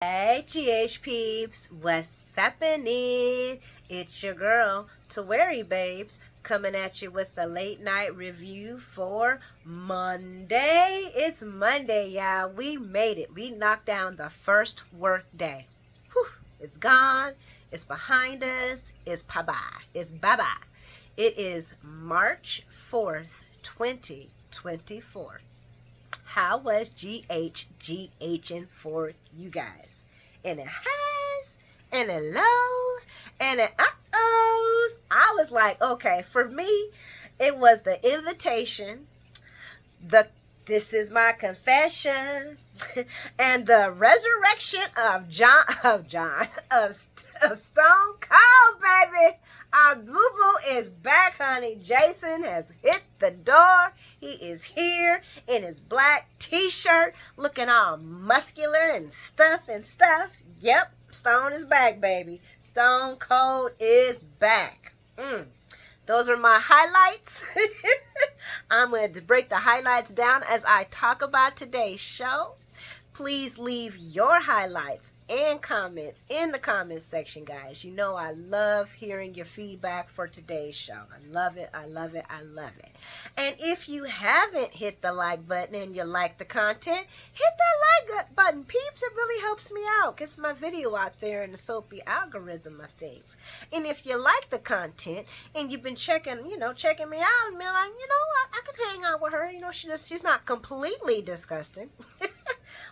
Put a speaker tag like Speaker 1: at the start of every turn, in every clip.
Speaker 1: Hey GH peeps, what's happening? It's your girl, Tawari Babes, coming at you with a late night review for Monday. It's Monday, y'all. We made it. We knocked down the first work day. Whew, it's gone. It's behind us. It's bye-bye. It's bye-bye. It is March 4th, 2024. How was GHGHing for you guys? And it highs, and it lows, and it uh-ohs. I was like, okay, for me, it was the invitation, the this is my confession, and the resurrection of Stone Cold, baby. Our boo boo is back, honey. Jason has hit the door. He is here in his black t-shirt, looking all muscular and stuff. Yep, Stone is back, baby. Stone Cold is back. Those are my highlights. I'm going to break the highlights down as I talk about today's show. Please leave your highlights and comments in the comments section, guys. You know I love hearing your feedback for today's show. I love it. I love it. I love it. And if you haven't hit the like button and you like the content, hit that like button, peeps. It really helps me out. Gets my video out there in the soapy algorithm of things. And if you like the content and you've been checking me out and be like, I can hang out with her. She's not completely disgusting.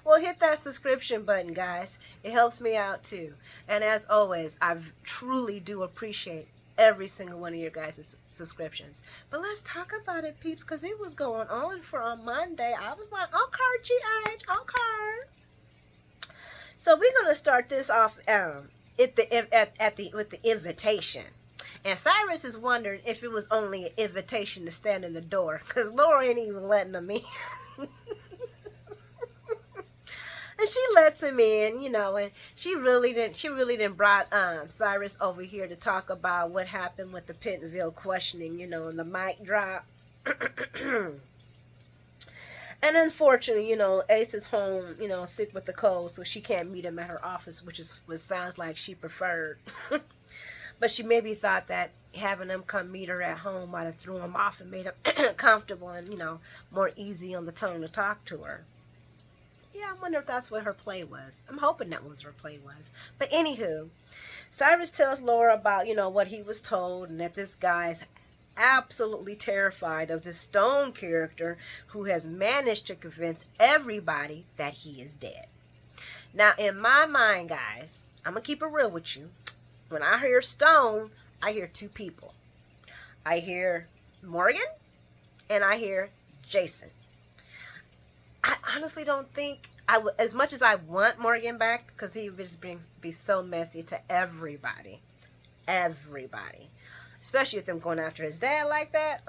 Speaker 1: Well, hit that subscription button, guys. It helps me out too. And as always, I truly do appreciate every single one of your guys' subscriptions. But let's talk about it, peeps, because it was going on for a Monday. I was like, okay, GH, okay. So we're gonna start this off with the invitation. And Cyrus is wondering if it was only an invitation to stand in the door, because Laura ain't even letting them in. And she lets him in, and she really didn't brought Cyrus over here to talk about what happened with the Pentonville questioning, and the mic drop. And unfortunately, Ace is home, sick with the cold, so she can't meet him at her office, which sounds like she preferred. But she maybe thought that having him come meet her at home might have threw him off and made him comfortable and, more easy on the tongue to talk to her. Yeah, I wonder if that's what her play was. I'm hoping that was her play was. But anywho, Cyrus tells Laura about, what he was told, and that this guy's absolutely terrified of this Stone character who has managed to convince everybody that he is dead. Now, in my mind, guys, I'm going to keep it real with you. When I hear Stone, I hear two people. I hear Morgan, and I hear Jason. I honestly don't think as much as I want Morgan back, because he would just be so messy to everybody, especially with them going after his dad like that.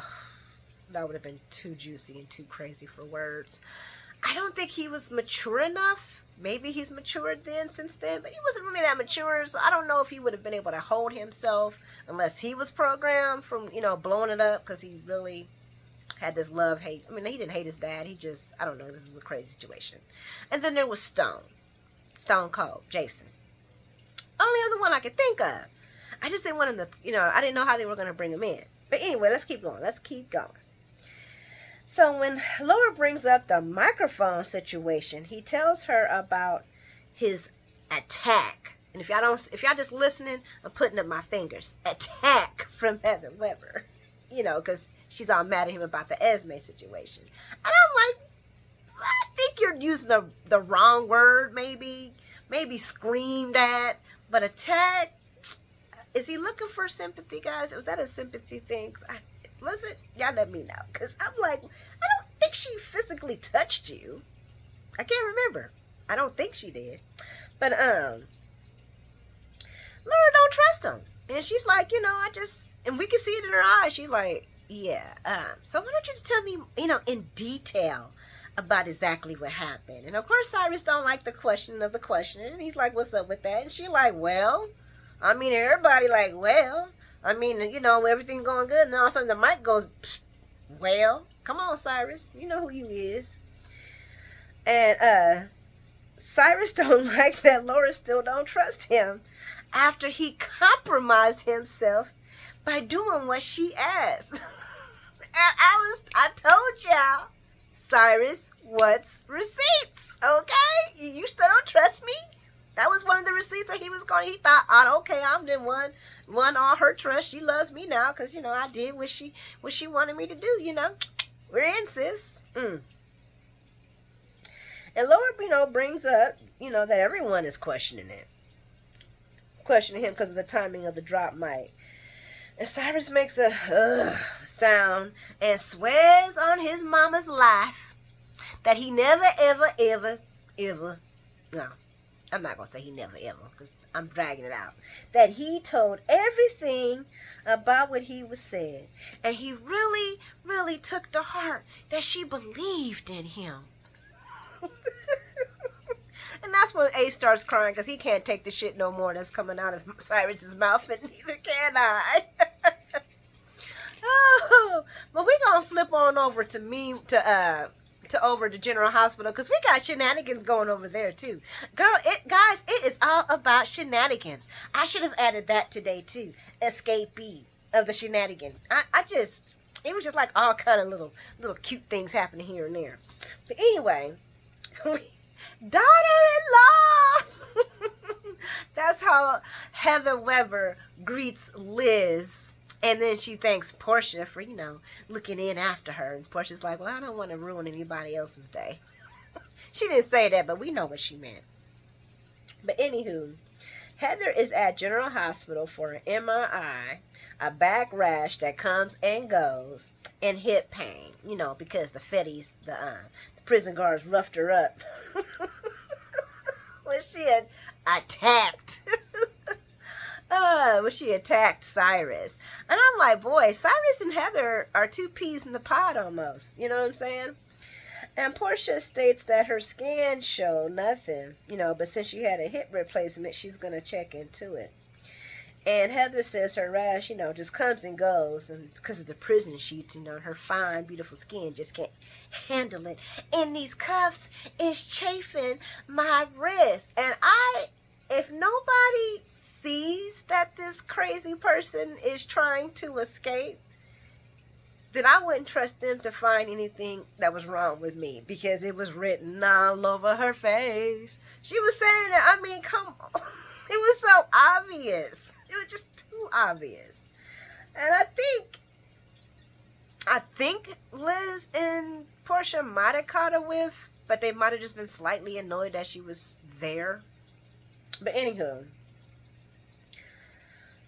Speaker 1: That would have been too juicy and too crazy for words. I don't think he was mature enough. Maybe he's matured since then, but he wasn't really that mature, so I don't know if he would have been able to hold himself unless he was programmed from blowing it up, because he really had this love-hate. I mean, he didn't hate his dad. He just, I don't know, this is a crazy situation. And then there was Stone Cold, Jason. Only other one I could think of. I just didn't want him to, I didn't know how they were going to bring him in. But anyway, let's keep going. So when Laura brings up the microphone situation, he tells her about his attack. And if y'all just listening, I'm putting up my fingers. Attack from Heather Weber. Because she's all mad at him about the Esme situation. And I'm like, I think you're using the wrong word, maybe screamed at, but attack. Is he looking for sympathy, guys? Was that a sympathy thing? Was it? Y'all let me know. Because I'm like, I don't think she physically touched you. I can't remember. I don't think she did. But, Laura don't trust him. And she's like, and we can see it in her eyes. She's like, yeah. So why don't you just tell me, in detail about exactly what happened? And of course, Cyrus don't like the questioning of the questioner. And he's like, what's up with that? And she like, well, everybody like, well, everything going good. And all of a sudden the mic goes, well, come on, Cyrus. You know who you is. And Cyrus don't like that Laura still don't trust him after he compromised himself by doing what she asked. And I told y'all, Cyrus wants receipts, okay? You still don't trust me? That was one of the receipts that he thought, oh, okay, I'm the won all her trust. She loves me now because, I did what she wanted me to do, We're in, sis. And Laura, brings up, that everyone is questioning him because of the timing of the drop mic. And Cyrus makes a sound and swears on his mama's life that he never, ever, no, I'm not going to say he never, ever, because I'm dragging it out, that he told everything about what he was said. And he really, really took to heart that she believed in him. And that's when Ace starts crying because he can't take the shit no more that's coming out of Cyrus's mouth, and neither can I. Oh, but we're gonna flip on over to General Hospital because we got shenanigans going over there too. Girl, guys, it is all about shenanigans. I should have added that today too. Escapee of the shenanigan. It was just like all kind of little cute things happening here and there. But anyway, daughter-in-law. That's how Heather Weber greets Liz. And then she thanks Portia for, looking in after her. And Portia's like, well, I don't want to ruin anybody else's day. She didn't say that, but we know what she meant. But anywho, Heather is at General Hospital for an MRI, a back rash that comes and goes, and hip pain. Because the fetties, the prison guards roughed her up when she had attacked. When she attacked Cyrus. And I'm like, boy, Cyrus and Heather are two peas in the pod almost. You know what I'm saying? And Portia states that her scans show nothing, but since she had a hip replacement, she's going to check into it. And Heather says her rash, just comes and goes. And it's because of the prison sheets, her fine, beautiful skin just can't handle it. And these cuffs is chafing my wrist. And if nobody sees that this crazy person is trying to escape, then I wouldn't trust them to find anything that was wrong with me because it was written all over her face. She was saying that, come on. It was so obvious. It was just too obvious. And I think Liz and Portia might have caught a whiff, but they might have just been slightly annoyed that she was there. But anywho,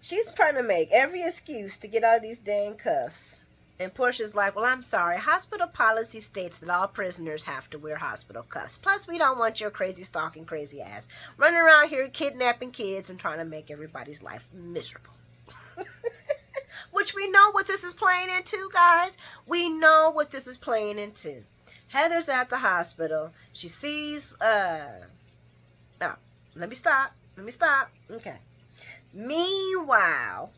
Speaker 1: she's trying to make every excuse to get out of these dang cuffs. And Portia's like, well, I'm sorry. Hospital policy states that all prisoners have to wear hospital cuffs. Plus, we don't want your crazy, stalking, crazy ass running around here kidnapping kids and trying to make everybody's life miserable. Which we know what this is playing into, guys. We know what this is playing into. Heather's at the hospital. She sees, no, let me stop. Okay. Meanwhile,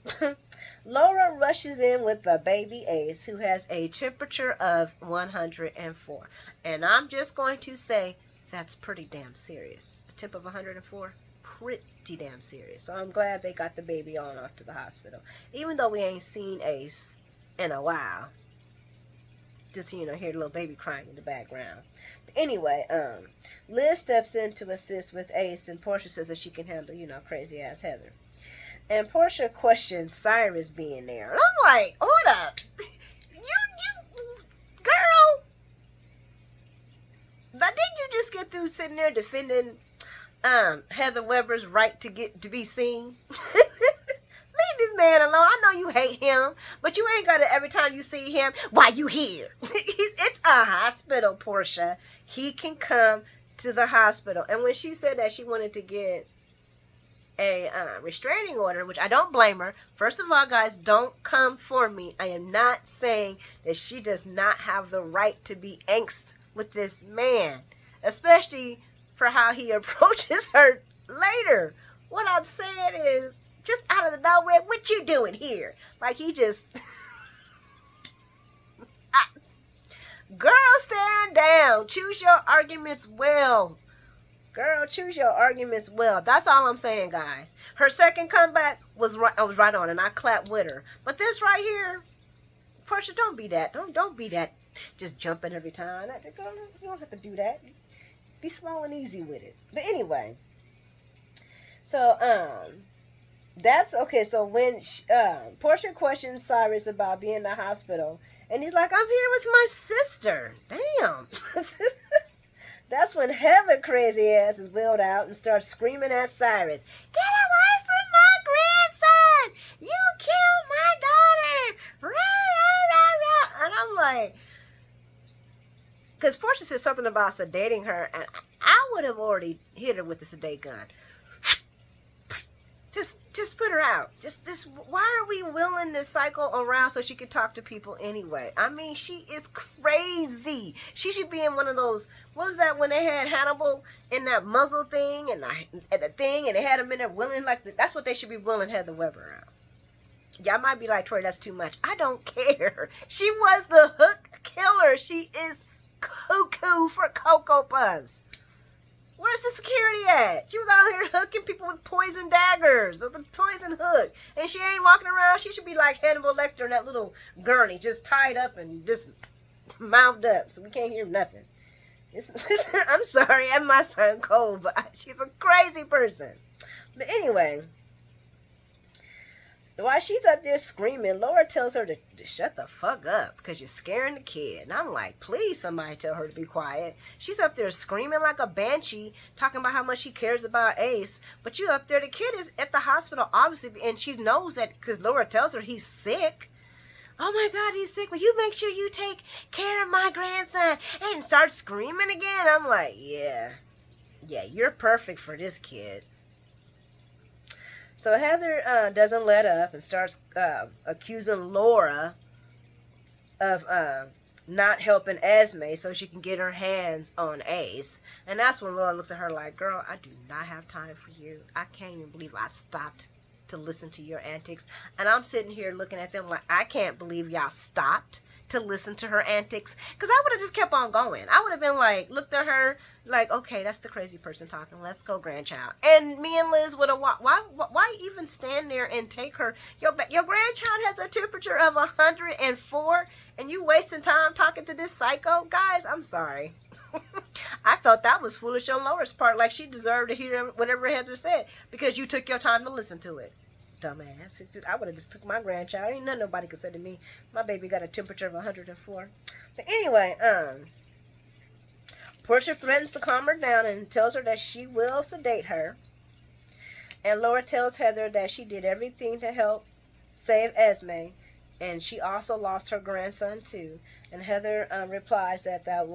Speaker 1: Laura rushes in with the baby Ace, who has a temperature of 104. And I'm just going to say that's pretty damn serious. A temp of 104, pretty damn serious. So I'm glad they got the baby on off to the hospital. Even though we ain't seen Ace in a while. Just, hear the little baby crying in the background. But anyway, Liz steps in to assist with Ace, and Portia says that she can handle, crazy-ass Heather. And Portia questions Cyrus being there. And I'm like, hold up. You, girl. Now, didn't you just get through sitting there defending Heather Weber's right to be seen? Leave this man alone. I know you hate him, but you ain't got to, every time you see him, why you here? It's a hospital, Portia. He can come to the hospital. And when she said that she wanted to get a restraining order, which I don't blame her. First of all, guys, don't come for me. I am not saying that she does not have the right to be angst with this man, especially for how he approaches her later. What I'm saying is, just out of the nowhere, what you doing here? Like he just... Girl, stand down. Choose your arguments well. Girl, choose your arguments well. That's all I'm saying, guys. Her second comeback was right. I was right on, and I clapped with her. But this right here, Portia, don't be that. Don't be that. Just jumping every time. You don't have to do that. Be slow and easy with it. But anyway, so that's okay. So when Portia questions Cyrus about being in the hospital, and he's like, "I'm here with my sister." Damn. That's when Heather crazy ass is wheeled out and starts screaming at Cyrus, "Get away from my grandson! You killed my daughter! Rah, rah, rah, rah." And I'm like, because Portia said something about sedating her, and I would have already hit her with the sedate gun. Just put her out. Just why are we wheeling this cycle around so she could talk to people anyway? I mean, she is crazy. She should be in one of those, what was that when they had Hannibal in that muzzle thing and the thing, and they had him in there wheeling that's what they should be wheeling Heather Weber out. Y'all might be like, Tori, that's too much. I don't care. She was the hook killer. She is cuckoo for Cocoa Puffs. Where's the security at? She was out here hooking people with poison daggers, with the poison hook. And she ain't walking around. She should be like Hannibal Lecter in that little gurney, just tied up and just mouthed up so we can't hear nothing. I'm sorry, I might sound cold, but she's a crazy person. But anyway, while she's up there screaming, Laura tells her to shut the fuck up because you're scaring the kid. And I'm like, please, somebody tell her to be quiet. She's up there screaming like a banshee, talking about how much she cares about Ace. But you up there, the kid is at the hospital, obviously, and she knows that because Laura tells her he's sick. Oh my God, he's sick. Will you make sure you take care of my grandson? And start screaming again. I'm like, yeah, you're perfect for this kid. So Heather doesn't let up and starts accusing Laura of not helping Esme so she can get her hands on Ace. And that's when Laura looks at her like, girl, I do not have time for you. I can't even believe I stopped to listen to your antics. And I'm sitting here looking at them like, I can't believe y'all stopped to listen to her antics. Because I would have just kept on going. I would have been like, looked at her like, okay, that's the crazy person talking. Let's go, grandchild. And me and Liz would have walked. Why even stand there and take her? Your grandchild has a temperature of 104, and you wasting time talking to this psycho? Guys, I'm sorry. I felt that was foolish on Laura's part. Like she deserved to hear whatever Heather said because you took your time to listen to it. Dumbass. I would have just took my grandchild. Ain't nothing nobody could say to me. My baby got a temperature of 104. But anyway, Portia threatens to calm her down and tells her that she will sedate her. And Laura tells Heather that she did everything to help save Esme. And she also lost her grandson too. And Heather replies that at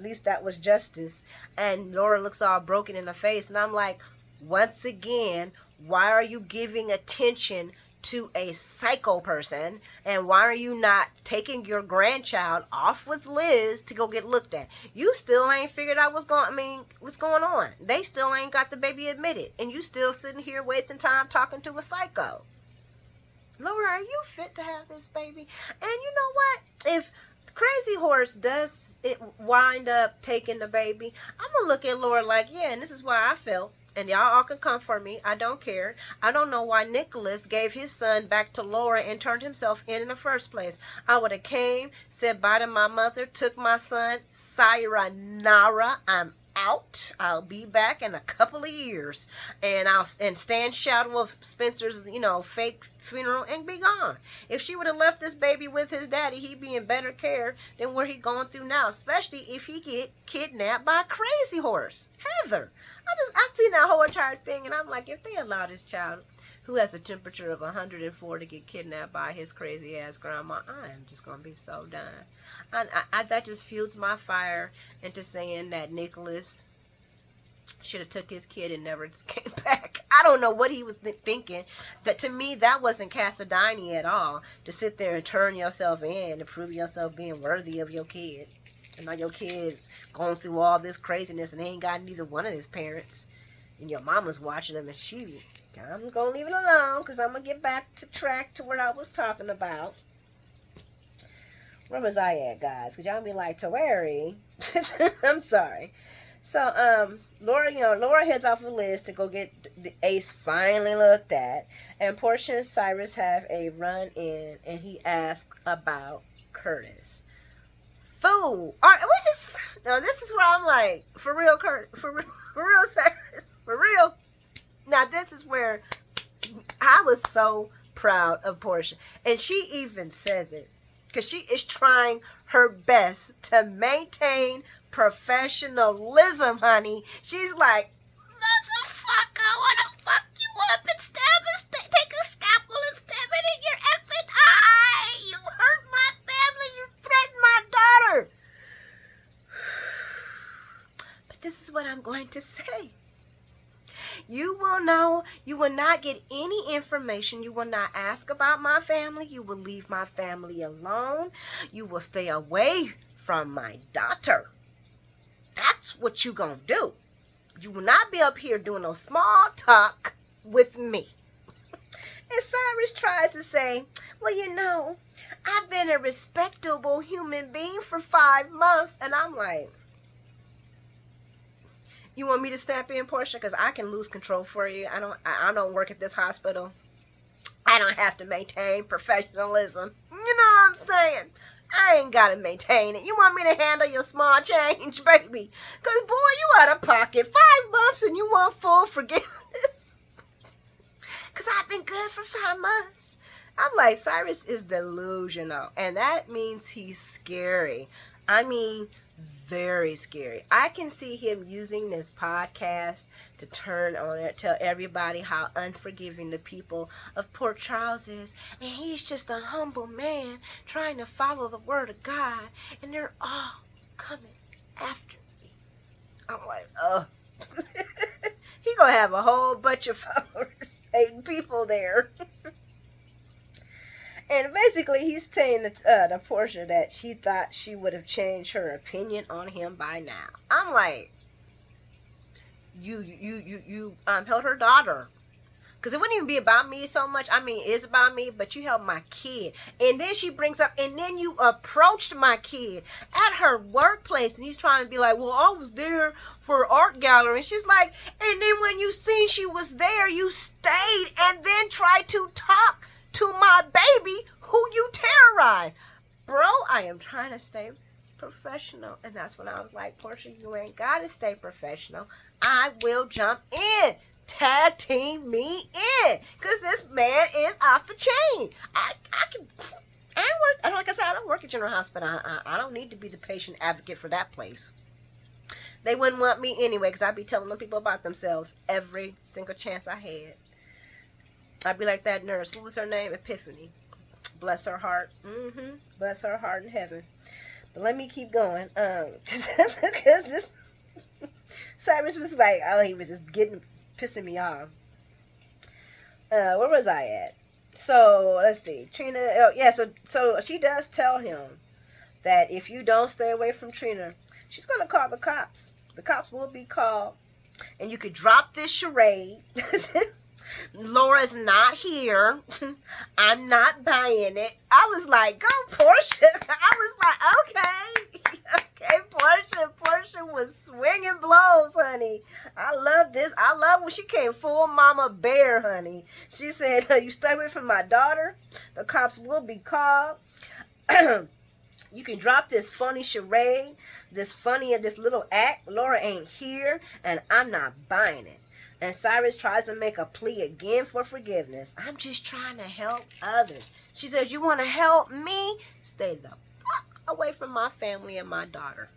Speaker 1: least that was justice. And Laura looks all broken in the face. And I'm like, once again, why are you giving attention to a psycho person? And why are you not taking your grandchild off with Liz to go get looked at? You still ain't figured out what's going on. They still ain't got the baby admitted. And you still sitting here wasting time talking to a psycho. Laura, are you fit to have this baby? And you know what? If Crazy Horse does wind up taking the baby, I'm going to look at Laura like, yeah, and this is why I felt. And y'all all can come for me. I don't care. I don't know why Nicholas gave his son back to Laura and turned himself in the first place. I would have came, said bye to my mother, took my son, sayonara, I'm out. I'll be back in a couple of years. And I'll stand shadow of Spencer's, fake funeral and be gone. If she would have left this baby with his daddy, he'd be in better care than where he going through now. Especially if he get kidnapped by a Crazy Horse. Heather. I seen that whole entire thing, and I'm like, if they allow this child who has a temperature of 104 to get kidnapped by his crazy ass grandma, I am just gonna be so done. That just fuels my fire into saying that Nicholas should have took his kid and never came back. I don't know what he was thinking. That to me, that wasn't Cassadini at all. To sit there and turn yourself in to prove yourself being worthy of your kid. And now your kid's going through all this craziness and they ain't got neither one of his parents. And your mama's watching them and I'm going to leave it alone because I'm going to get back to track to what I was talking about. Where was I at, guys? Because y'all be like, Tawari. I'm sorry. So Laura heads off with Liz to go get the Ace finally looked at, and Portia and Cyrus have a run in, and he asks about Curtis. Fool! Now this is where I'm like, for real, for real, Cyrus, for real. Now this is where I was so proud of Portia, and she even says it because she is trying her best to maintain professionalism, honey. She's like, motherfucker, I want to fuck you up and take a scalpel and stab it in your effing eye. You hurt my family. You threatened my daughter. But this is what I'm going to say. You will know, you will not get any information. You will not ask about my family. You will leave my family alone. You will stay away from my daughter. That's what you gonna do. You will not be up here doing no small talk with me. And Cyrus tries to say, well, I've been a respectable human being for 5 months. And I'm like, you want me to snap in, Portia? Because I can lose control for you. I don't work at this hospital. I don't have to maintain professionalism. You know what I'm saying? I ain't got to maintain it. You want me to handle your small change, baby? Because, boy, you out of pocket. 5 months and you want full forgiveness? Because I've been good for 5 months. I'm like, Cyrus is delusional. And that means he's scary. I mean, very scary. I can see him using this podcast to turn on it, tell everybody how unforgiving the people of Port Charles is, and he's just a humble man trying to follow the word of God, and they're all coming after me. I'm like, oh. He gonna have a whole bunch of followers, hating people there. And basically, he's saying to Portia that she thought she would have changed her opinion on him by now. I'm like, you held her daughter. Because it wouldn't even be about me so much. I mean, it is about me, but you held my kid. And then she brings up, and then you approached my kid at her workplace. And he's trying to be like, well, I was there for art gallery. And she's like, and then when you seen she was there, you stayed and then tried to talk to my baby who you terrorized. Bro, I am trying to stay professional. And that's when I was like, Portia, you ain't got to stay professional. I will jump in. Tag team me in. Because this man is off the chain. I work, like I said, I don't work at General Hospital. I don't need to be the patient advocate for that place. They wouldn't want me anyway because I'd be telling them people about themselves every single chance I had. I'd be like that nurse. What was her name? Epiphany. Bless her heart. Bless her heart in heaven. But let me keep going. Because this Cyrus was like, oh, he was just pissing me off. Where was I at? So let's see. Trina. Oh yeah. So she does tell him that if you don't stay away from Trina, she's gonna call the cops. The cops will be called, and you could drop this charade. Laura's not here. I'm not buying it. I was like, go, Portia. I was like, okay, Portia. Portia was swinging blows, honey. I love this. I love when she came full mama bear, honey. She said, you stay away from my daughter. The cops will be called. You can drop this funny charade, this little act. Laura ain't here, and I'm not buying it. And Cyrus tries to make a plea again for forgiveness. I'm just trying to help others. She says, you want to help me? Stay the fuck away from my family and my daughter.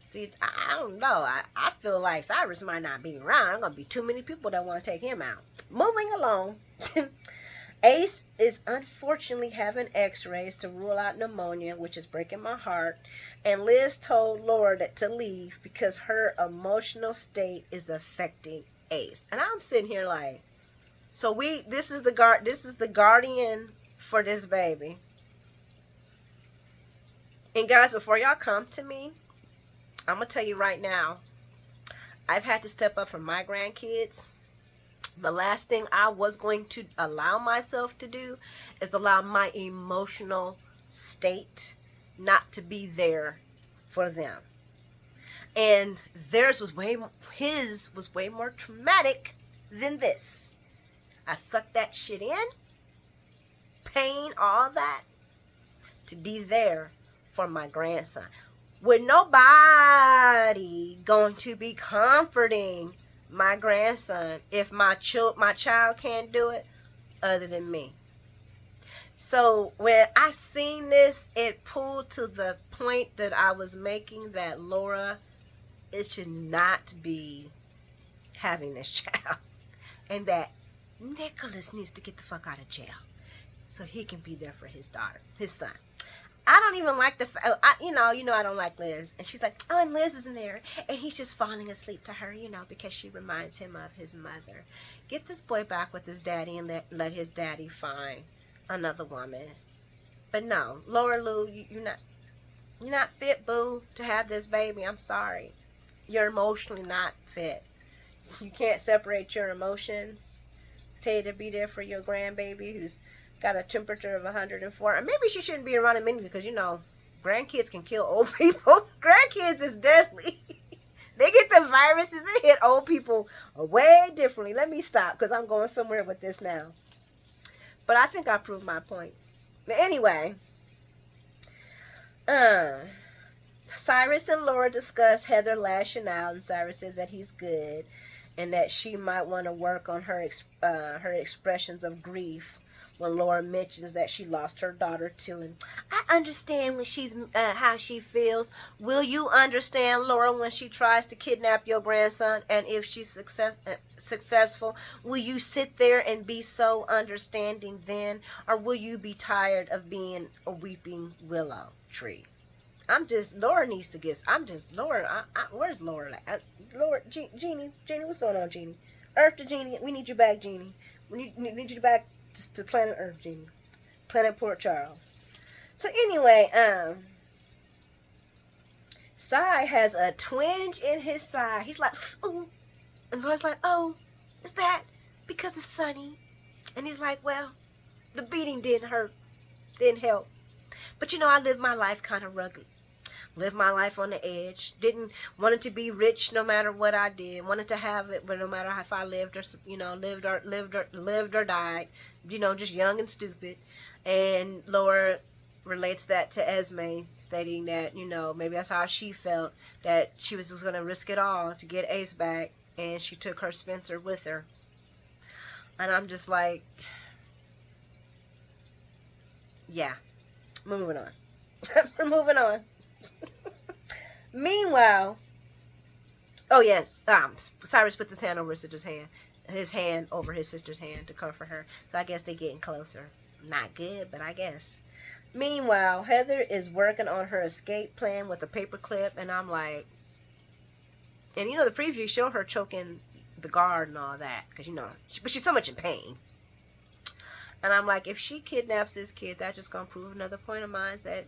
Speaker 1: See, I don't know. I feel like Cyrus might not be around. There's going to be too many people that want to take him out. Moving along. Ace is unfortunately having x-rays to rule out pneumonia, which is breaking my heart. And Liz told Laura to leave because her emotional state is affecting Ace. And I'm sitting here like, so this is the guardian for this baby. And guys, before y'all come to me, I'm gonna tell you right now, I've had to step up for my grandkids. The last thing I was going to allow myself to do is allow my emotional state not to be there for them. And his was way more traumatic than this. I sucked that shit in, pain, all that, to be there for my grandson. With nobody going to be comforting my grandson if my child can't do it other than me. So when I seen this, it pulled to the point that I was making, that Laura, it should not be having this child, and that Nicholas needs to get the fuck out of jail so he can be there for his son. I don't even like I don't like Liz. And she's like, oh, and Liz isn't there. And he's just falling asleep to her, because she reminds him of his mother. Get this boy back with his daddy and let his daddy find another woman. But no, Laura Lou, you're not fit, boo, to have this baby. I'm sorry. You're emotionally not fit. You can't separate your emotions. Tell you to be there for your grandbaby who's got a temperature of 104. And maybe she shouldn't be around him anyway, because, grandkids can kill old people. Grandkids is deadly. They get the viruses and hit old people way differently. Let me stop, because I'm going somewhere with this now. But I think I proved my point. But anyway, Cyrus and Laura discuss Heather lashing out, and Cyrus says that he's good and that she might want to work on her expressions of grief when Laura mentions that she lost her daughter too. And I understand when she's how she feels. Will you understand, Laura, when she tries to kidnap your grandson? And if she's successful, will you sit there and be so understanding then? Or will you be tired of being a weeping willow tree? Laura needs to get, Laura, where's Laura? Laura, Jeannie, what's going on, Jeannie? Earth to Jeannie, we need you back, Jeannie. We need you back to planet Earth, Jeannie. Planet Port Charles. So anyway, Cy has a twinge in his side. He's like, ooh. And Laura's like, oh, is that because of Sonny? And he's like, well, the beating didn't help. But I lived my life kind of rugged. Lived my life on the edge. Didn't want it to be rich no matter what I did. Wanted to have it, but no matter if I lived or lived or died. Just young and stupid. And Laura relates that to Esme, stating that maybe that's how she felt, that she was just gonna risk it all to get Ace back, and she took her Spencer with her. And I'm just like, yeah, we're moving on. We're moving on. Meanwhile, oh yes, Cyrus puts his hand over his sister's hand to comfort her. So I guess they're getting closer. Not good, but I guess. Meanwhile, Heather is working on her escape plan with a paperclip, and I'm like, and the preview showed her choking the guard and all that, because but she's so much in pain. And I'm like, if she kidnaps this kid, that's just gonna prove another point of mine that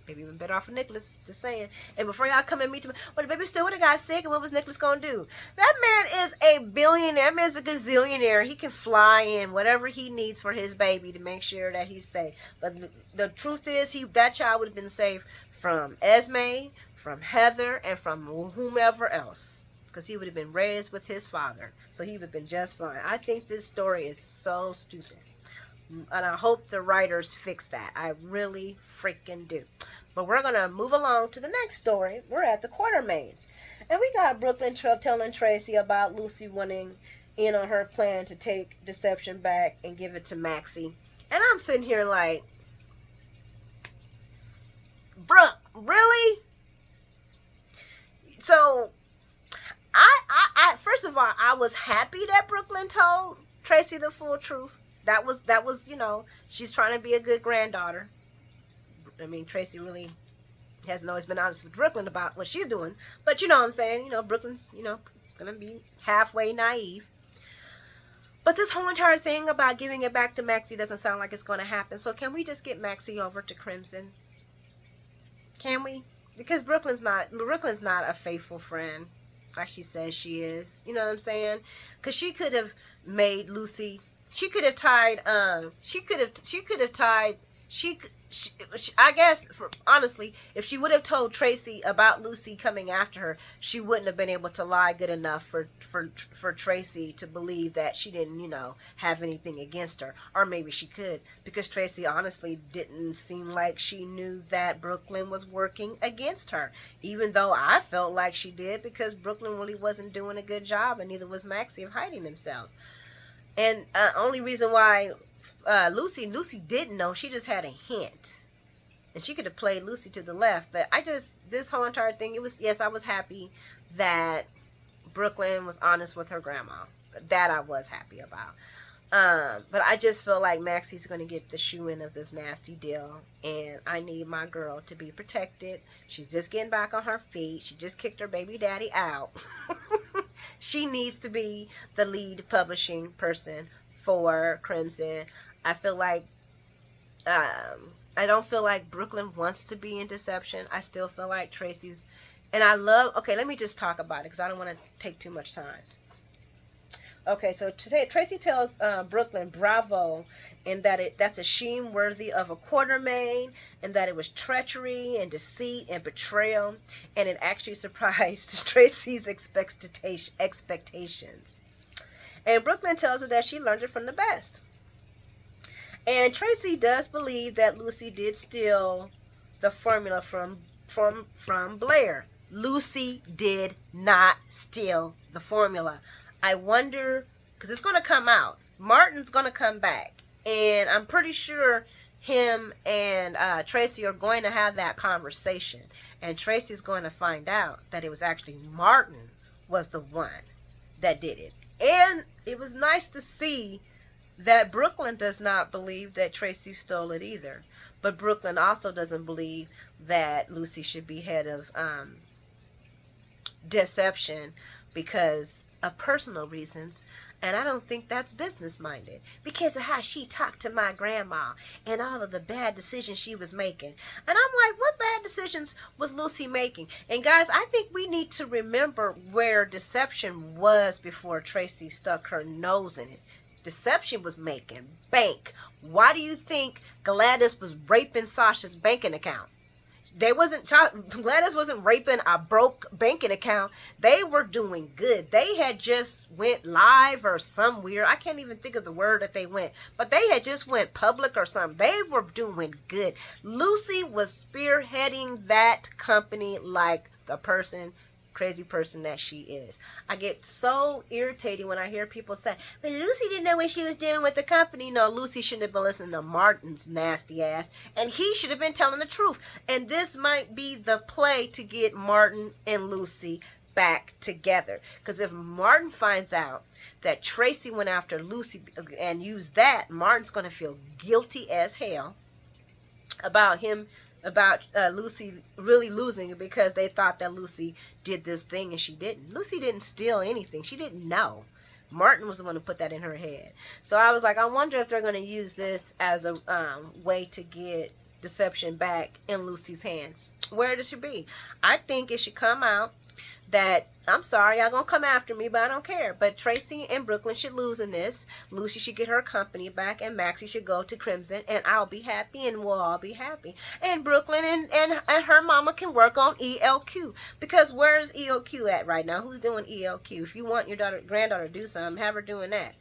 Speaker 1: maybe even better off for Nicholas. Just saying. And before y'all come and meet me, well, the baby still would have got sick, and what was Nicholas gonna do? That man is a billionaire. That man's a gazillionaire. He can fly in whatever he needs for his baby to make sure that he's safe. But the truth is, that child would have been safe from Esme, from Heather, and from whomever else, because he would have been raised with his father. So he would have been just fine. I think this story is so stupid. And I hope the writers fix that. I really freaking do. But we're going to move along to the next story. We're at the Quartermains. And we got Brooklyn telling Tracy about Lucy wanting in on her plan to take Deception back and give it to Maxie. And I'm sitting here like, Brooke, really? So, I first of all, I was happy that Brooklyn told Tracy the full truth. That was, she's trying to be a good granddaughter. I mean, Tracy really hasn't always been honest with Brooklyn about what she's doing. But you know what I'm saying? Brooklyn's, going to be halfway naive. But this whole entire thing about giving it back to Maxie doesn't sound like it's going to happen. So can we just get Maxie over to Crimson? Can we? Because Brooklyn's not a faithful friend like she says she is. You know what I'm saying? Because she could have made Lucy... She could have tied, I guess, honestly, if she would have told Tracy about Lucy coming after her, she wouldn't have been able to lie good enough for Tracy to believe that she didn't, have anything against her. Or maybe she could, because Tracy honestly didn't seem like she knew that Brooklyn was working against her, even though I felt like she did, because Brooklyn really wasn't doing a good job, and neither was Maxie, of hiding themselves. And only reason why Lucy didn't know, she just had a hint, and she could have played Lucy to the left. But this whole entire thing, it was, yes, I was happy that Brooklyn was honest with her grandma. That I was happy about. But I just feel like Maxie's going to get the shoe in of this nasty deal, and I need my girl to be protected. She's just getting back on her feet. She just kicked her baby daddy out. She needs to be the lead publishing person for Crimson. I feel like, I don't feel like Brooklyn wants to be in Deception. I still feel like Tracy's, and okay, let me just talk about it, because I don't want to take too much time. Okay, so today Tracy tells Brooklyn bravo, and that's a shame worthy of a Quartermaine, and that it was treachery and deceit and betrayal, and it actually surprised Tracy's expectations. And Brooklyn tells her that she learned it from the best. And Tracy does believe that Lucy did steal the formula from Blair. Lucy did not steal the formula. I wonder, because it's going to come out. Martin's going to come back. And I'm pretty sure him and Tracy are going to have that conversation. And Tracy's going to find out that it was actually Martin was the one that did it. And it was nice to see that Brooklyn does not believe that Tracy stole it either. But Brooklyn also doesn't believe that Lucy should be head of Deception because of personal reasons. And I don't think that's business-minded, because of how she talked to my grandma and all of the bad decisions she was making. And I'm like, what bad decisions was Lucy making? And guys, I think we need to remember where Deception was before Tracy stuck her nose in it. Deception was making bank. Why do you think Gladys was raping Sasha's banking account? Gladys wasn't raping a broke banking account. They were doing good. They had just went live or some weird, I can't even think of the word that they went, but they had just went public or something. They were doing good. Lucy was spearheading that company like the crazy person that she is. I get so irritated when I hear people say, but Lucy didn't know what she was doing with the company. No, Lucy shouldn't have been listening to Martin's nasty ass, and he should have been telling the truth. And this might be the play to get Martin and Lucy back together. Because if Martin finds out that Tracy went after Lucy and used that, Martin's going to feel guilty as hell about Lucy really losing, because they thought that Lucy did this thing and she didn't. Lucy didn't steal anything. She didn't know. Martin was the one who put that in her head. So I was like, I wonder if they're going to use this as a way to get Deception back in Lucy's hands. Where it should be. I think it should come out that, I'm sorry, y'all gonna come after me, but I don't care. But Tracy and Brooklyn should lose in this. Lucy should get her company back, and Maxie should go to Crimson, and I'll be happy, and we'll all be happy. And Brooklyn and her mama can work on ELQ, because where's ELQ at right now? Who's doing ELQ? If you want your granddaughter to do something, have her doing that.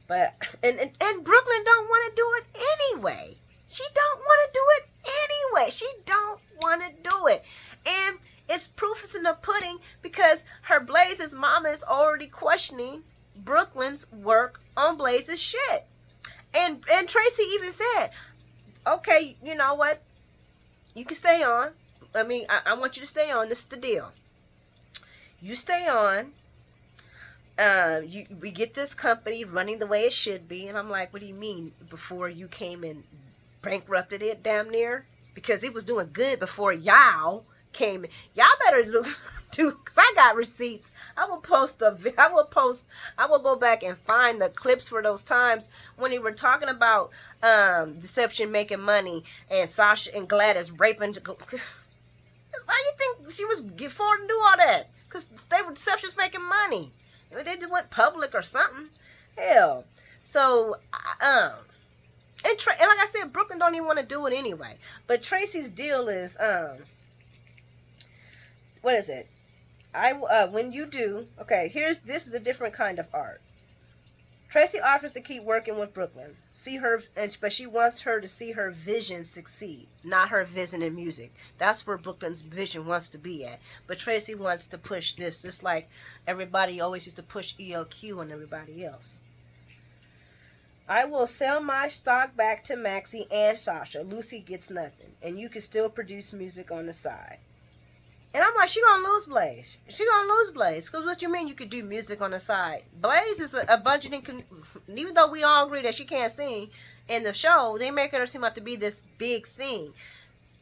Speaker 1: But and Brooklyn don't want to do it anyway. She don't want to do it anyway. She don't want to do it. And it's proof is in the pudding, because her Blaze's mama is already questioning Brooklyn's work on Blaze's shit. And Tracy even said, okay, you know what? You can stay on. I mean, I want you to stay on. This is the deal. You stay on. We get this company running the way it should be. And I'm like, what do you mean? Before you came and bankrupted it damn near? Because it was doing good before y'all came in. Y'all better do, because I got receipts. I will go back and find the clips for those times when they were talking about Deception making money and Sasha and Gladys raping. Why do you think she was affording to do all that? Because Deception's making money. They just went public or something. Hell. So, And like I said, Brooklyn don't even want to do it anyway. But Tracy's deal is, what is it? When you do, okay, this is a different kind of art. Tracy offers to keep working with Brooklyn, but she wants her to see her vision succeed, not her vision in music. That's where Brooklyn's vision wants to be at. But Tracy wants to push this, just like everybody always used to push ELQ on everybody else. I will sell my stock back to Maxie and Sasha. Lucy gets nothing, and you can still produce music on the side. And I'm like, she gonna lose Blaze. She gonna lose Blaze. Because what you mean you could do music on the side? Blaze is a budgeting, even though we all agree that she can't sing in the show, they make her seem like to be this big thing.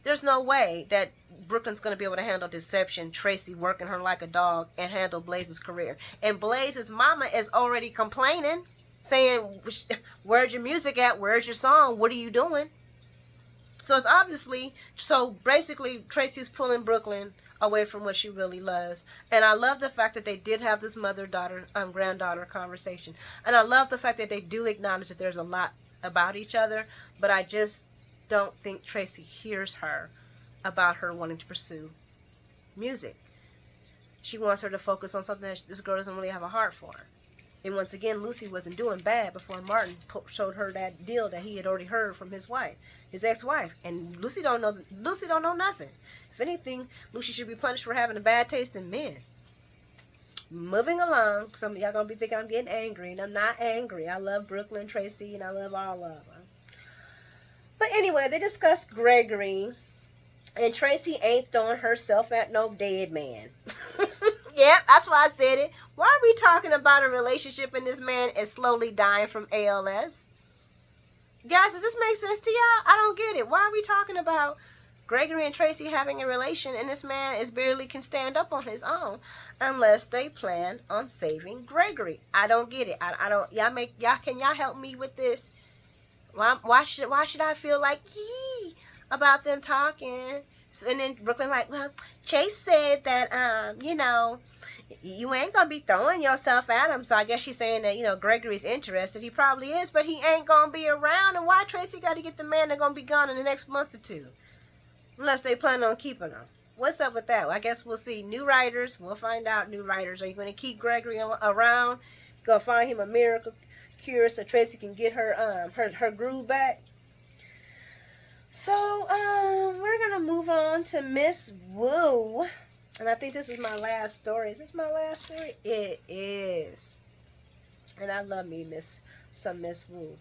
Speaker 1: There's no way that Brooklyn's going to be able to handle Deception, Tracy working her like a dog, and handle Blaze's career. And Blaze's mama is already complaining, saying, where's your music at? Where's your song? What are you doing? So it's basically Tracy's pulling Brooklyn away from what she really loves. And I love the fact that they did have this mother-daughter, granddaughter conversation. And I love the fact that they do acknowledge that there's a lot about each other, but I just don't think Tracy hears her about her wanting to pursue music. She wants her to focus on something that this girl doesn't really have a heart for. And once again, Lucy wasn't doing bad before Martin showed her that deal that he had already heard from his wife, his ex-wife. And Lucy don't know nothing. If anything, Lucy should be punished for having a bad taste in men. Moving along, some of y'all gonna be thinking I'm getting angry, and I'm not angry. I love Brooklyn, Tracy, and I love all of them. But anyway, they discussed Gregory, and Tracy ain't throwing herself at no dead man. Yep, that's why I said it. Why are we talking about a relationship and this man is slowly dying from ALS? Guys, does this make sense to y'all? I don't get it. Why are we talking about Gregory and Tracy having a relation and this man barely can stand up on his own unless they plan on saving Gregory? I don't get it. I don't. Can y'all help me with this? Why should I feel like about them talking? So, and then Brooklyn like, well, Chase said that you ain't gonna be throwing yourself at him. So I guess she's saying that Gregory's interested. He probably is, but he ain't gonna be around. And why Tracy got to get the man that's gonna be gone in the next month or two, unless they plan on keeping him? What's up with that? Well, I guess we'll see. New writers, we'll find out. New writers, are you going to keep Gregory around? Gonna find him a miracle cure so Tracy can get her groove back? So we're gonna move on to Miss Wu, and I think this is my last story. Is this my last story? It is. And I love me Miss Wu,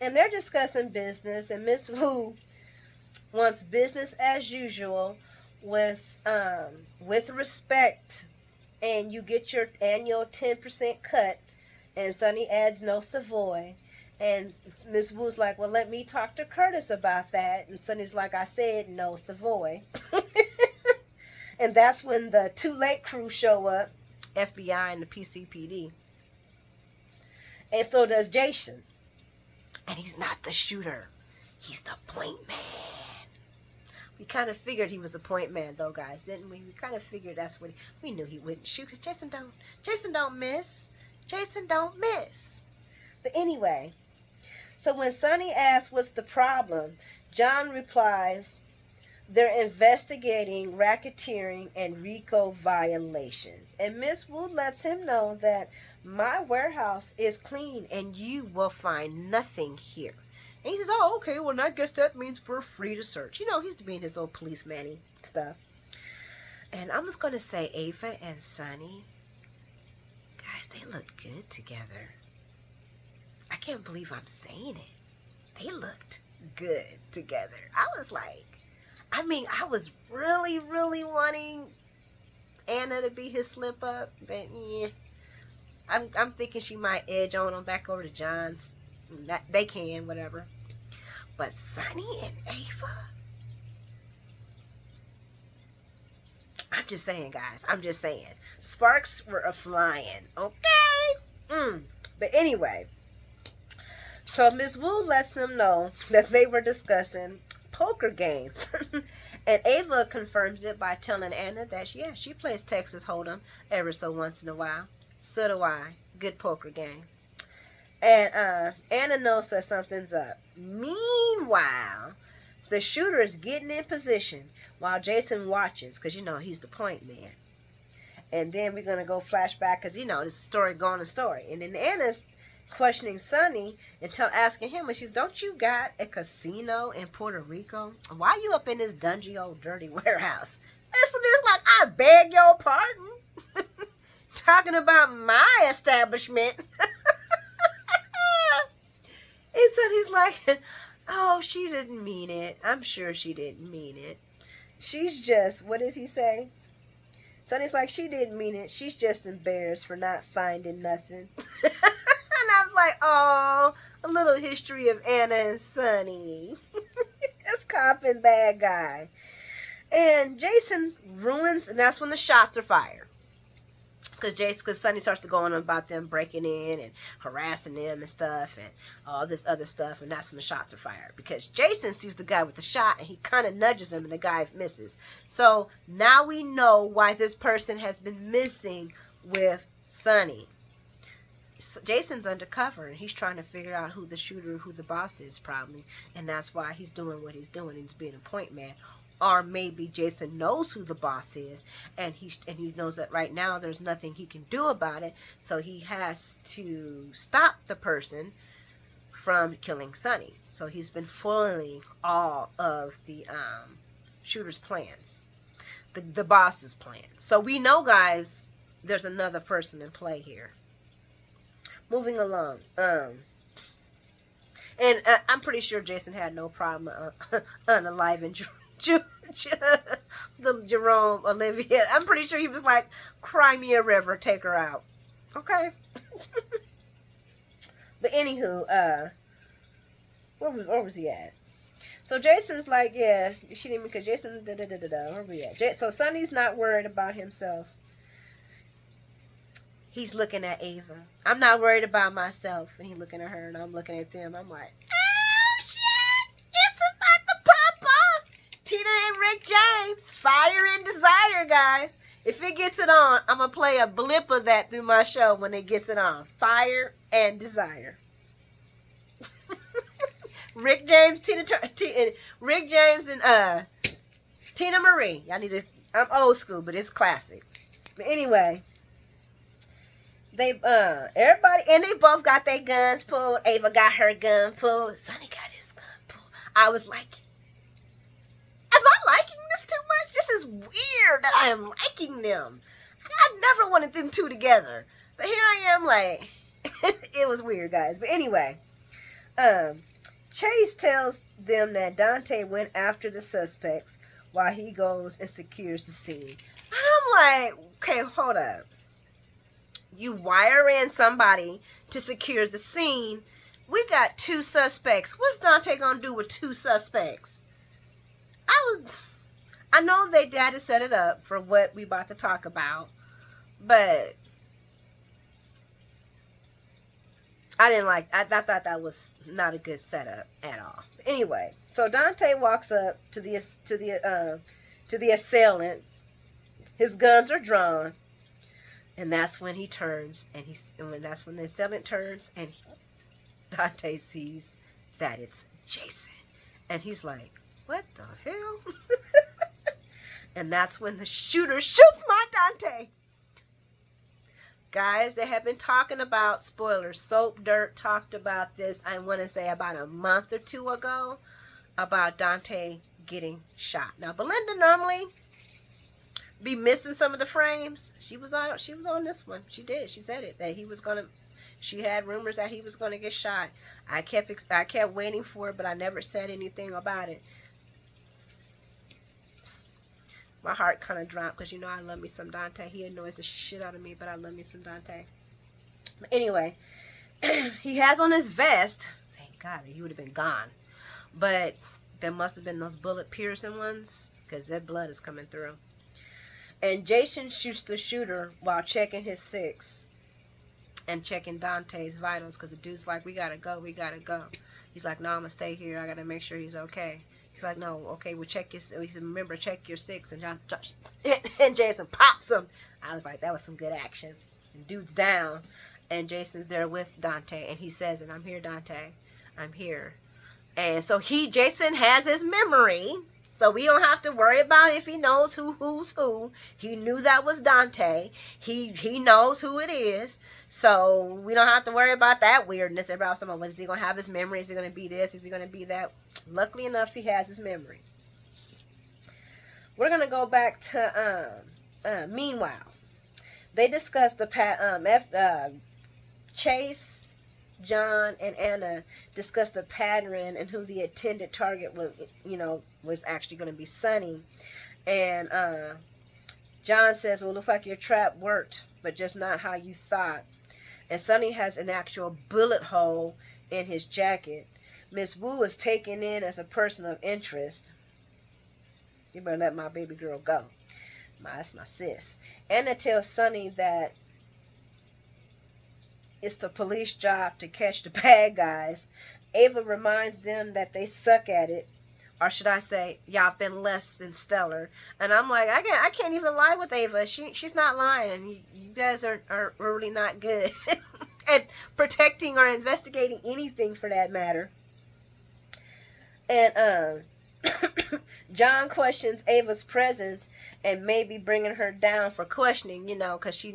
Speaker 1: and they're discussing business, and Miss Wu wants business as usual with respect, and you get your annual 10% cut, and Sonny adds no Savoy. And Miss Wu's like, well, let me talk to Curtis about that. And Sonny's like, I said no Savoy. And that's when the Too Late crew show up, FBI and the PCPD. And so does Jason. And he's not the shooter. He's the point man. We kind of figured he was the point man, though, guys, didn't we? We kind of figured that's what we knew he wouldn't shoot, because Jason don't miss. Jason don't miss. But anyway, so when Sonny asks what's the problem, John replies, they're investigating racketeering and RICO violations. And Miss Wu lets him know that my warehouse is clean and you will find nothing here. And he says, oh, okay, well, I guess that means we're free to search. He's being his little policeman-y stuff. And I'm just going to say Ava and Sonny, guys, they look good together. I can't believe I'm saying it. They looked good together. I was I was really, really wanting Anna to be his slip up, but yeah. I'm thinking she might edge on him back over to John's. They can, whatever. But Sonny and Ava? I'm just saying, guys. I'm just saying. Sparks were a-flying, okay? But anyway, so Miss Wu lets them know that they were discussing poker games. And Ava confirms it by telling Anna that, she plays Texas Hold'em every so once in a while. So do I. Good poker game. And Anna knows that something's up. Meanwhile, the shooter is getting in position while Jason watches, because he's the point man. And then we're going to go flashback because, this story going a story. And then Anna's questioning Sonny until asking him, and she's, don't you got a casino in Puerto Rico? Why you up in this dungy old dirty warehouse? It's like, I beg your pardon. Talking about my establishment. And Sonny's like, oh, she didn't mean it. I'm sure she didn't mean it. She's just, what does he say? Sonny's like, she didn't mean it. She's just embarrassed for not finding nothing. And I'm like, oh, a little history of Anna and Sonny. This cop and bad guy. And Jason ruins, and that's when the shots are fired. Because Sonny starts to go on about them breaking in and harassing them and stuff and all this other stuff, and that's when the shots are fired. Because Jason sees the guy with the shot and he kind of nudges him and the guy misses. So now we know why this person has been missing with Sonny. So Jason's undercover and he's trying to figure out who the shooter, who the boss is probably, and that's why he's doing what he's doing. He's being a point man. Or maybe Jason knows who the boss is, and he knows that right now there's nothing he can do about it, so he has to stop the person from killing Sonny. So he's been foiling all of the shooter's plans, the boss's plans. So we know, guys, there's another person in play here. Moving along, and I'm pretty sure Jason had no problem unaliving the Jerome Olivia. I'm pretty sure he was like, cry me a river, take her out. Okay. But anywho, where was he at? So Jason's like, yeah, she didn't, because Jason, where we at? So Sonny's not worried about himself. He's looking at Ava. I'm not worried about myself. And he's looking at her and I'm looking at them. I'm like, oh shit, it's about to pop off. Tina and Rick James, Fire and Desire, guys. If it gets it on, I'm going to play a blip of that through my show when it gets it on. Fire and Desire. Rick James, Rick James and Tina Marie. Y'all need to, I'm old school, but it's classic. But anyway, they everybody, and they both got their guns pulled. Ava got her gun pulled. Sonny got his gun pulled. I was like, am I liking this too much? This is weird that I am liking them. I never wanted them two together. But here I am like, it was weird, guys. But anyway, Chase tells them that Dante went after the suspects while he goes and secures the scene. And I'm like, okay, hold up. You wire in somebody to secure the scene. We got two suspects. What's Dante gonna do with two suspects? I know they had to set it up for what we about to talk about, but I didn't like. I thought that was not a good setup at all. Anyway, so Dante walks up to the assailant. His guns are drawn, and that's when he turns, and that's when the assailant turns, and Dante sees that it's Jason, and he's like, "What the hell?" And that's when the shooter shoots my Dante. Guys, they have been talking about, spoilers, Soap Dirt talked about this, I want to say about a month or two ago, about Dante getting shot. Now, Belinda normally be missing some of the frames. She was on this one. She did. She said it, that he was going to, she had rumors that he was going to get shot. I kept waiting for it, but I never said anything about it. My heart kind of dropped because, I love me some Dante. He annoys the shit out of me, but I love me some Dante. But anyway, he has on his vest. Thank God, he would have been gone. But there must have been those bullet piercing ones because that blood is coming through. And Jason shoots the shooter while checking his 6 and checking Dante's vitals because the dude's like, we got to go, we got to go. He's like, no, I'm going to stay here. I got to make sure he's okay. He's like, no, okay, we'll check your, he said, remember, check your 6. And Jason pops him. I was like, that was some good action. And dude's down. And Jason's there with Dante, and he says, and I'm here, Dante. I'm here. And so Jason has his memory, so we don't have to worry about if he knows who's who. He knew that was Dante. He knows who it is, so we don't have to worry about that weirdness about someone. What is he going to have his memory? Is he going to be this? Is he going to be that? Luckily enough, he has his memory. We're going to go back to, meanwhile, they discussed Chase, John, and Anna discussed the pattern and who the intended target was actually going to be Sonny. And John says, well, it looks like your trap worked, but just not how you thought. And Sonny has an actual bullet hole in his jacket. Miss Wu is taken in as a person of interest. You better let my baby girl go. That's my sis. Anna tells Sonny that it's the police job to catch the bad guys. Ava reminds them that they suck at it. Or should I say, y'all been less than stellar. And I'm like, I can't even lie with Ava. She's not lying. You guys are really not good at protecting or investigating anything for that matter. And John questions Ava's presence and maybe bringing her down for questioning, because she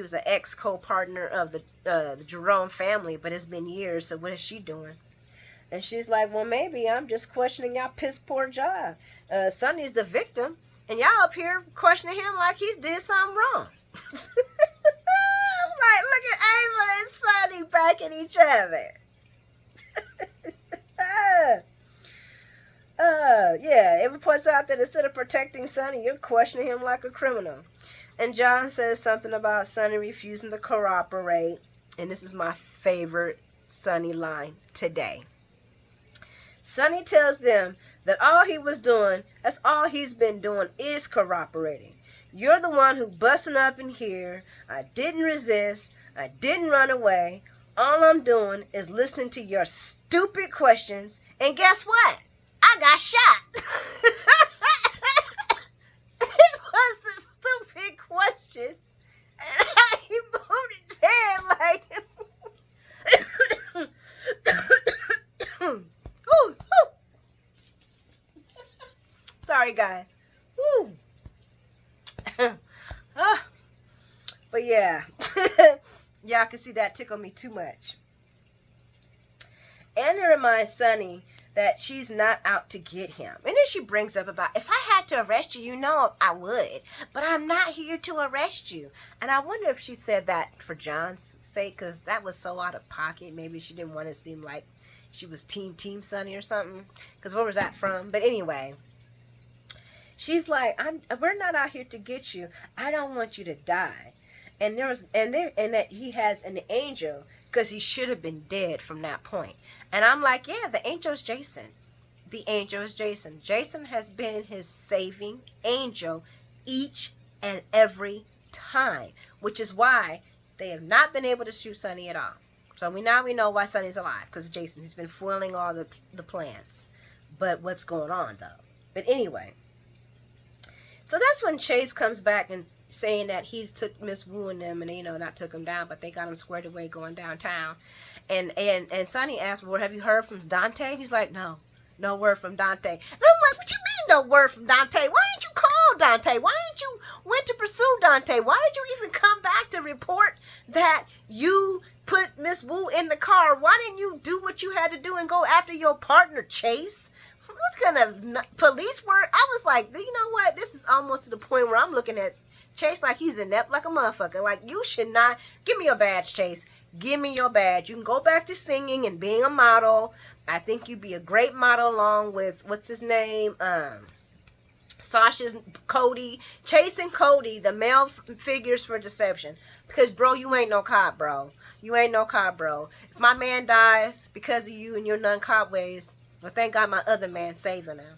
Speaker 1: was an ex-co-partner of the Jerome family, but it's been years, so what is she doing? And she's like, well, maybe I'm just questioning y'all piss poor job. Sonny's the victim, and y'all up here questioning him like he's did something wrong. I'm like, look at Ava and Sonny backing each other. Yeah, it points out that instead of protecting Sonny, you're questioning him like a criminal. And John says something about Sonny refusing to cooperate. And this is my favorite Sonny line today. Sonny tells them that all he was doing, that's all he's been doing, is cooperating. You're the one who busting up in here. I didn't resist. I didn't run away. All I'm doing is listening to your stupid questions. And guess what? I got shot. It was the stupid questions. And he moved his head like... Ooh. Sorry, guys. Woo. But yeah. Y'all can see that tickle me too much. Anna reminds Sonny that she's not out to get him. And then she brings up about, if I had to arrest you, I would. But I'm not here to arrest you. And I wonder if she said that for John's sake, because that was so out of pocket. Maybe she didn't want to seem like she was Team Sonny or something. Because where was that from? But anyway, she's like, we're not out here to get you. I don't want you to die. And that he has an angel, because he should have been dead from that point. And I'm like, yeah, the angel's Jason. The angel is Jason. Jason has been his saving angel each and every time, which is why they have not been able to shoot Sonny at all. So we know why Sonny's alive, because Jason, he's been foiling all the plans. But what's going on, though? But anyway, so that's when Chase comes back and saying that he's took Miss Wu and them, and not took him down, but they got him squared away going downtown. And Sonny asked, well, have you heard from Dante? He's like, no word from Dante. And I'm like, what you mean no word from Dante? Why didn't you call Dante? Why didn't you went to pursue Dante? Why did you even come back to report that you put Miss Wu in the car? Why didn't you do what you had to do and go after your partner, Chase? What kind of police work? I was like, you know what? This is almost to the point where I'm looking at Chase like he's inept like a motherfucker. Like, you should not. Give me your badge, Chase. Give me your badge. You can go back to singing and being a model. I think you'd be a great model along with, what's his name? Sasha's Cody. Chase and Cody, the male figures for deception. Because, bro, you ain't no cop, bro. You ain't no cop, bro. If my man dies because of you and your non-cop ways, well, thank God my other man saving him.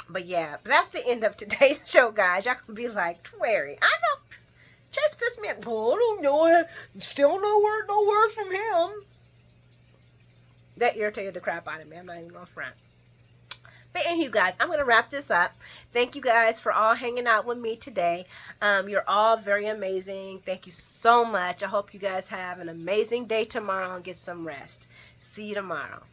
Speaker 1: But yeah, that's the end of today's show, guys. Y'all can be like, Twary, I know. Chase pissed me off. Oh, I don't know. Still no word from him. That irritated the crap out of me. I'm not even going to front. But anywho, guys, I'm going to wrap this up. Thank you guys for all hanging out with me today. You're all very amazing. Thank you so much. I hope you guys have an amazing day tomorrow and get some rest. See you tomorrow.